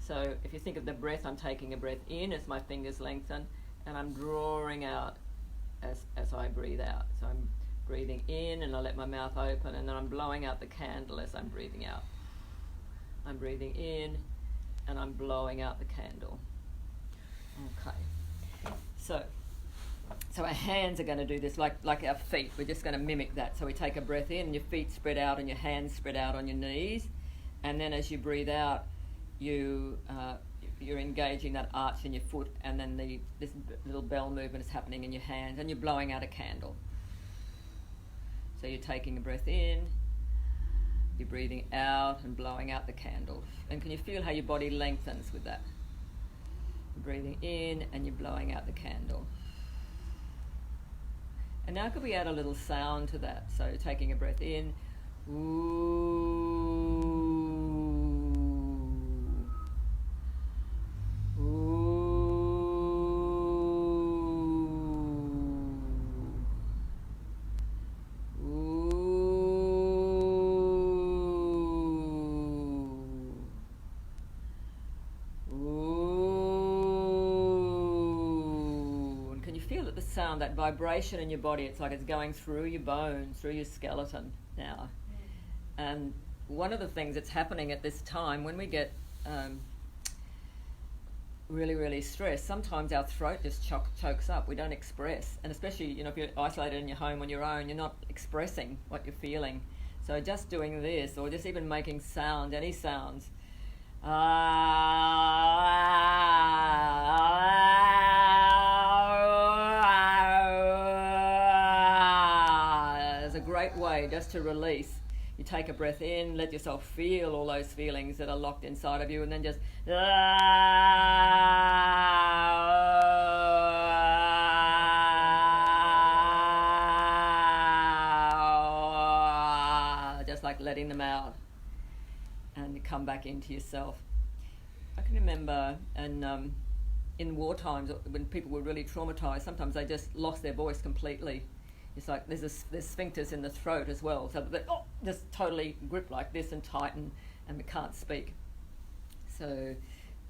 So if you think of the breath, I'm taking a breath in as my fingers lengthen, and I'm drawing out as I breathe out. So I'm breathing in and I let my mouth open, and then I'm blowing out the candle as I'm breathing out. I'm breathing in and I'm blowing out the candle. Okay. So our hands are going to do this like our feet. We're just going to mimic that. So we take a breath in, and your feet spread out and your hands spread out on your knees, and then as you breathe out, you're engaging that arch in your foot, and then this little bell movement is happening in your hands, and you're blowing out a candle. So you're taking a breath in, you're breathing out and blowing out the candle. And can you feel how your body lengthens with that? You're breathing in and you're blowing out the candle. And now could we add a little sound to that? So taking a breath in, ooh, sound, that vibration in your body, it's like it's going through your bones, through your skeleton now. And one of the things that's happening at this time, when we get really, really stressed, sometimes our throat just chokes up. We don't express. And especially, you know, if you're isolated in your home on your own, you're not expressing what you're feeling. So just doing this, or just even making sound, any sounds, way just to release. You take a breath in, let yourself feel all those feelings that are locked inside of you, and then just like letting them out, and come back into yourself. I can remember, and in war times when people were really traumatized, sometimes they just lost their voice completely. It's like there's sphincters in the throat as well, so they just totally grip like this and tighten, and we can't speak. So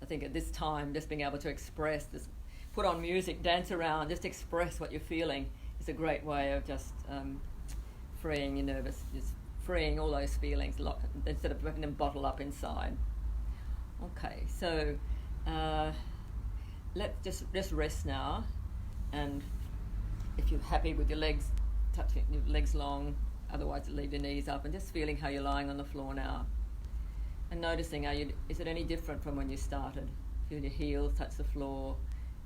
I think at this time, just being able to express, just put on music, dance around, just express what you're feeling is a great way of just freeing your nervous, just freeing all those feelings instead of letting them bottle up inside. Okay, so let's just rest now, and if you're happy with your legs, touching your legs long, otherwise leave your knees up, and just feeling how you're lying on the floor now. And noticing, is it any different from when you started? Feel your heels touch the floor,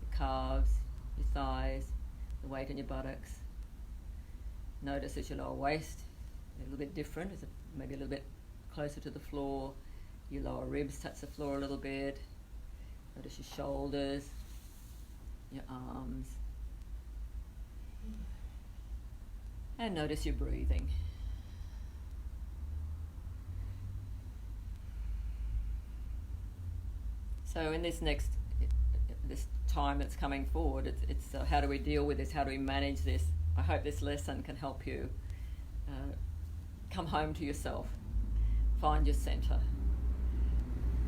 your calves, your thighs, the weight in your buttocks. Notice that your lower waist, a little bit different, is it maybe a little bit closer to the floor. Your lower ribs touch the floor a little bit. Notice your shoulders, your arms. And notice your breathing. So in this time that's coming forward, it's how do we deal with this? How do we manage this? I hope this lesson can help you come home to yourself, find your center,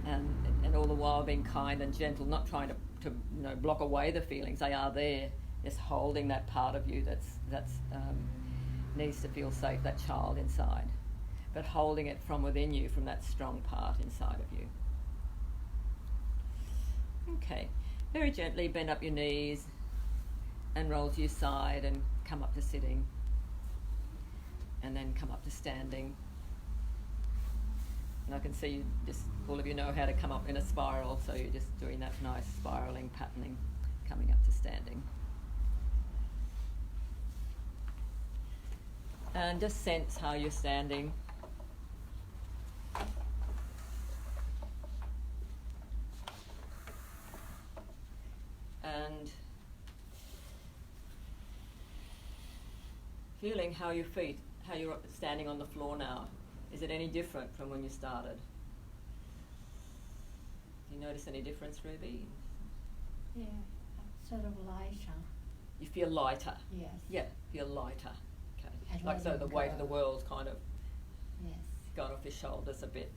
and all the while being kind and gentle, not trying to block away the feelings. They are there, just holding that part of you that's needs to feel safe, that child inside, but holding it from within you, from that strong part inside of you. Okay, very gently bend up your knees and roll to your side and come up to sitting, and then come up to standing. And I can see you all of you know how to come up in a spiral, so you're just doing that nice spiraling patterning, coming up to standing. And just sense how you're standing. And feeling how you're standing on the floor now. Is it any different from when you started? Do you notice any difference, Ruby? Yeah, sort of lighter. You feel lighter? Yes. Yeah, feel lighter. Okay. And Like so the weight of the world's kind of gone off your shoulders a bit.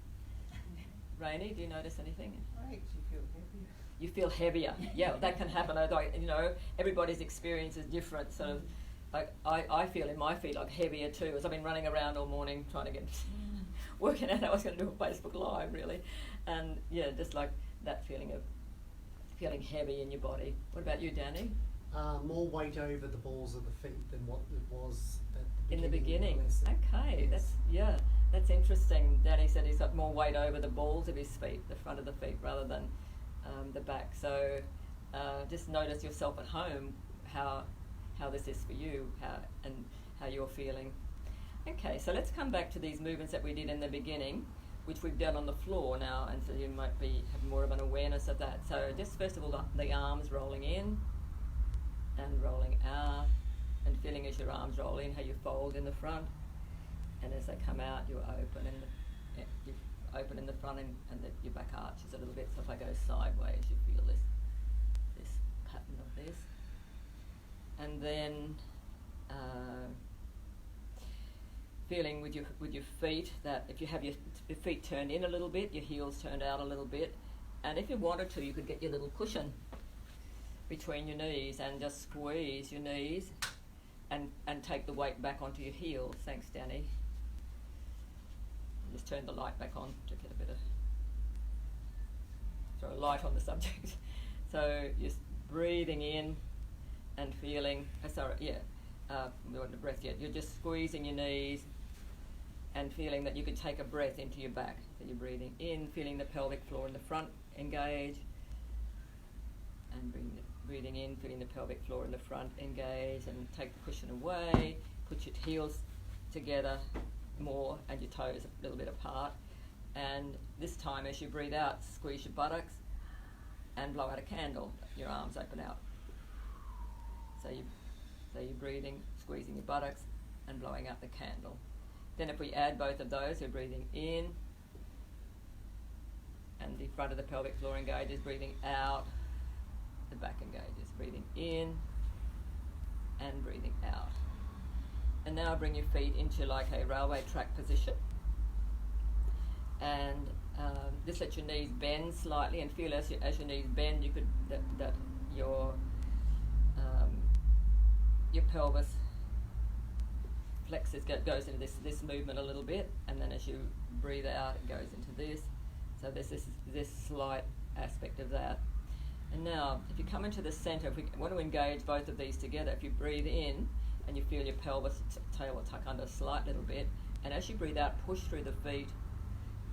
Rainey, do you notice anything? I actually feel heavier. You feel heavier. Yeah, that can happen. Everybody's experience is different. Sort of, like I feel in my feet like heavier too, as I've been running around all morning trying to get working out how I was going to do a Facebook Live really, and yeah, just like that feeling of feeling heavy in your body. What about you, Danny? More weight over the balls of the feet than what it was in the beginning. Okay, yes. That's interesting. Danny said he's got more weight over the balls of his feet, the front of the feet, rather than the back. So just notice yourself at home, how this is for you, how you're feeling. Okay, so let's come back to these movements that we did in the beginning, which we've done on the floor now, and so you might have more of an awareness of that. So just first of all, the arms rolling in and rolling out, and feeling as your arms roll in, how you fold in the front, and as they come out, you open in the, you open in the front, and your back arches a little bit. So if I go sideways, you feel this pattern of this, and then feeling with your feet that if you have your feet turned in a little bit, your heels turned out a little bit, and if you wanted to, you could get your little cushion between your knees and just squeeze your knees and take the weight back onto your heels. Thanks, Danny. Just turn the light back on to get a bit of, throw a light on the subject. So just breathing in and feeling, we want the breath yet. You're just squeezing your knees and feeling that you can take a breath into your back. So you're breathing in, feeling the pelvic floor in the front engage, and breathing in, feeling the pelvic floor in the front engage, and take the cushion away, put your heels together more and your toes a little bit apart, and this time as you breathe out, squeeze your buttocks and blow out a candle. Your arms open out. So you're breathing, squeezing your buttocks and blowing out the candle. Then if we add both of those, we're breathing in and the front of the pelvic floor engages, breathing out, the back engages, breathing in and breathing out. And now bring your feet into like a railway track position, and just let your knees bend slightly, and feel as your knees bend, you could that your pelvis flexes, goes into this movement a little bit, and then as you breathe out, it goes into this. So there's this slight aspect of that. And now, if you come into the center, if we want to engage both of these together, if you breathe in and you feel your pelvis tail will tuck under a slight little bit, and as you breathe out, push through the feet,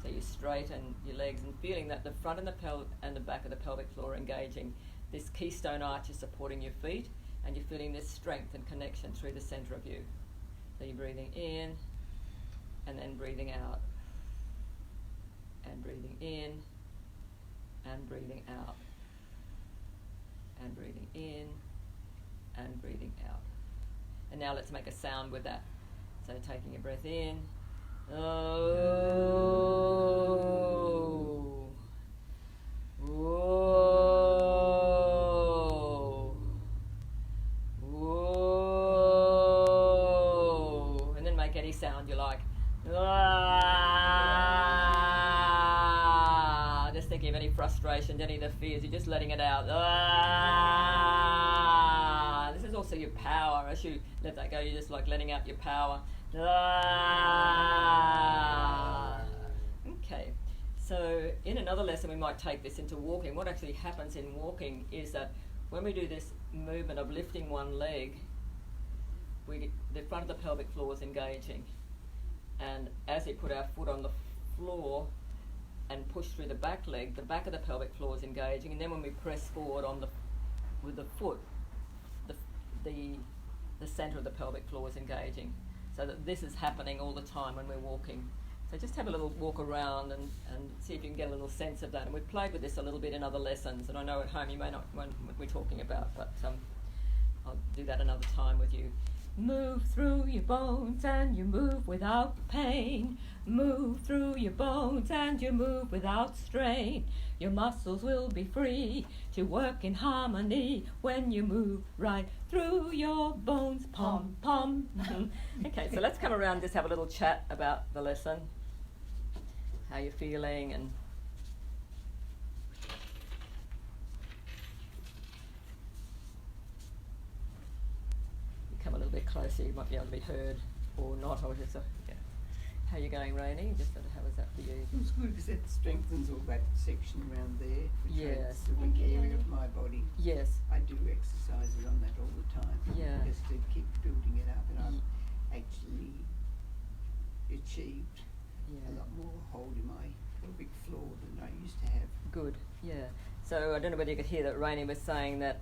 so you straighten your legs, and feeling that the front and the back of the pelvic floor are engaging. This keystone arch is supporting your feet, and you're feeling this strength and connection through the center of you. So you're breathing in, and then breathing out, and breathing in, and breathing out, and breathing in, and breathing out. And now let's make a sound with that. So taking a breath in, oh, whoa, whoa, and then make any sound you like. Just thinking of any frustrations, any of the fears, you're just letting it out. This is also your power. As you let that go, you're just like letting out your power. Okay, so in another lesson we might take this into walking. What actually happens in walking is that when we do this movement of lifting one leg, the front of the pelvic floor is engaging, and as we put our foot on the floor and push through the back leg, the back of the pelvic floor is engaging, and then when we press forward with the foot, the center of the pelvic floor is engaging. So that this is happening all the time when we're walking. So just have a little walk around and see if you can get a little sense of that. And we've played with this a little bit in other lessons, and I know at home you may not know what we're talking about, but I'll do that another time with you. Move through your bones and you move without pain. Move through your bones and you move without strain. Your muscles will be free to work in harmony when you move right through your bones. Pom, pom. Okay, so let's come around and just have a little chat about the lesson. How you're feeling, and come a little bit closer, you might be able to be heard or not, or just how are you going, Rainey? Just how was that for you? It was good because it strengthens all that section around there, which Yes. is the weak area of my body. Yes. I do exercises on that all the time, Yeah. just to keep building it up, and I've actually achieved a lot more hold in my pelvic floor than I used to have. Good, yeah. So I don't know whether you could hear that Rainey was saying that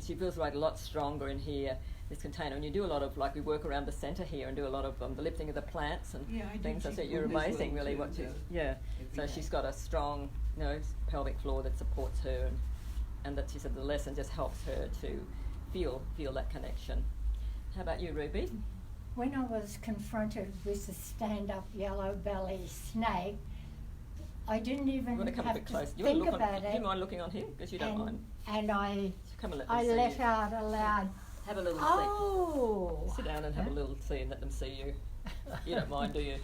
she feels like a lot stronger in here, this container. And you do a lot of, like, we work around the centre here and do a lot of the lifting of the plants and Yeah, I do things. So keep you're warm as amazing, well really, too, what you, though, yeah. So every she's day. got a strong, pelvic floor that supports her, and that she said the lesson just helps her to feel that connection. How about you, Ruby? When I was confronted with the stand-up yellow belly snake, I didn't even You want to come a have bit to close? You think want to look about on? Do it. you mind looking on here? Because you don't mind. And I Come and let them I see let you. out aloud, Have a little oh! see. Sit down and have a little see and let them see you. You don't mind, do you?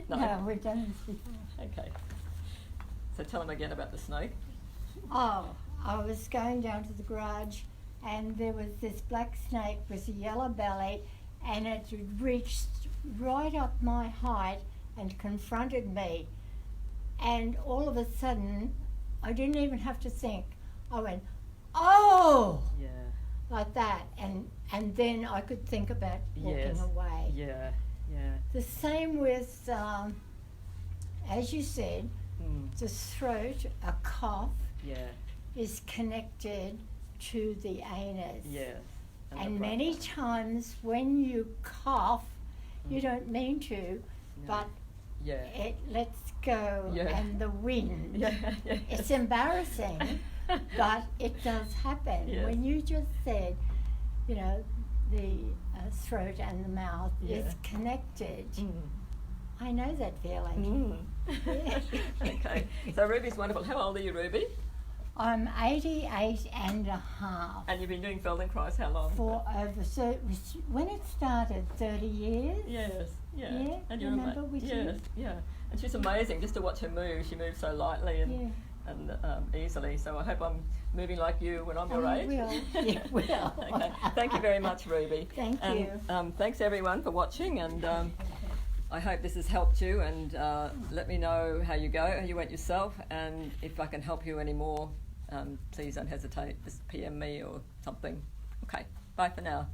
No. No, we've done this before. Okay. So tell them again about the snake. Oh, I was going down to the garage and there was this black snake with a yellow belly and it reached right up my height and confronted me. And all of a sudden, I didn't even have to think. I went, oh! Yeah. Like that. And then I could think about walking Yes. away. Yeah. Yeah. The same with, as you said, the throat, a cough, Yeah. is connected to the anus. Yes. And the many bladder. times when you cough, you don't mean to, No. but Yeah. it lets go Yeah. and the wind. Yeah. Yeah. It's embarrassing, but it does happen. Yes. When you just said, you know, the throat and the mouth Yeah. is connected, Mm. I know that feeling. Mm. Okay. So Ruby's wonderful. How old are you, Ruby? I'm 88 and a half. And you've been doing Feldenkrais how long? For over, so it was, when it started, 30 years. Yes. Yeah. Yeah, And you're remember with you? Yes. Yeah. And she's amazing. Just to watch her move, she moves so lightly and Yeah. and easily. So I hope I'm moving like you when I'm your Oh, age. you will. You will. Okay. Thank you very much, Ruby. Thank and, you. Thanks everyone for watching, and I hope this has helped you. And let me know how you go, how you went yourself, and if I can help you any more, please don't hesitate. Just PM me or something. Okay. Bye for now.